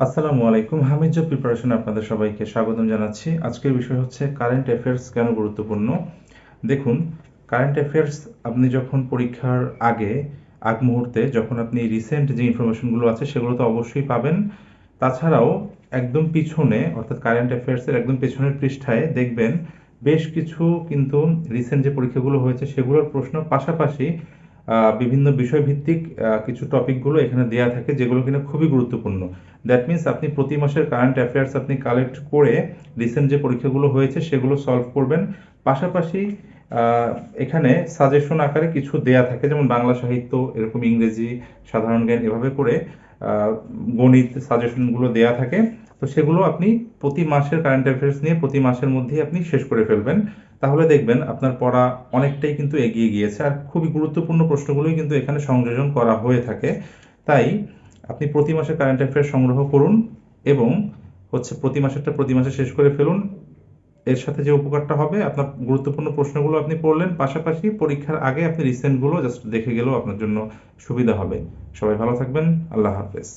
আসসালামু আলাইকুম। হামিদ জব প্রিপারেশনে আপনাদের সবাইকে স্বাগতম জানাচ্ছি। আজকের বিষয় হচ্ছে কারেন্ট অ্যাফেয়ার্স কেন গুরুত্বপূর্ণ। দেখুন, কারেন্ট অ্যাফেয়ার্স আপনি যখন পরীক্ষার আগ মুহূর্তে যখন আপনি রিসেন্ট যে ইনফরমেশনগুলো আছে সেগুলো তো অবশ্যই পাবেন। তাছাড়াও একদম পিছনে অর্থাৎ কারেন্ট অ্যাফেয়ার্সের একদম পেছনের পৃষ্ঠায় দেখবেন বেশ কিছু কিন্তু রিসেন্ট যে পরীক্ষাগুলো হয়েছে সেগুলোর প্রশ্ন পাশাপাশি বিভিন্ন বিষয়ভিত্তিক কিছু টপিকগুলো এখানে দেয়া থাকে যেগুলো কিনা খুবই গুরুত্বপূর্ণ। দ্যাট মিন্স আপনি প্রতি মাসের কারেন্ট অ্যাফেয়ার্স আপনি কালেক্ট করে রিসেন্ট যে পরীক্ষাগুলো হয়েছে সেগুলো সলভ করবেন। পাশাপাশি এখানে সাজেশন আকারে কিছু দেয়া থাকে, যেমন বাংলা সাহিত্য, এরকম ইংরেজি, সাধারণ জ্ঞান, এভাবে করে গণিত সাজেশনগুলো দেয়া থাকে। তো সেগুলো আপনি প্রতি মাসের কারেন্ট অ্যাফেয়ার্স নিয়ে প্রতি মাসের মধ্যেই আপনি শেষ করে ফেলবেন। তাহলে দেখবেন আপনার পড়া অনেকটাই কিন্তু এগিয়ে গিয়েছে, আর খুবই গুরুত্বপূর্ণ প্রশ্নগুলোই কিন্তু এখানে সংযোজন করা হয়ে থাকে। তাই আপনি প্রতি মাসে কারেন্ট অ্যাফেয়ার্স সংগ্রহ করুন এবং প্রতি মাসেরটা প্রতি মাসে শেষ করে ফেলুন। এর সাথে যে উপকারটা হবে, আপনার গুরুত্বপূর্ণ প্রশ্নগুলো আপনি পড়লেন, পাশাপাশি পরীক্ষার আগে আপনি রিসেন্টগুলো জাস্ট দেখে গেলেও আপনার জন্য সুবিধা হবে। সবাই ভালো থাকবেন। আল্লাহ হাফেজ।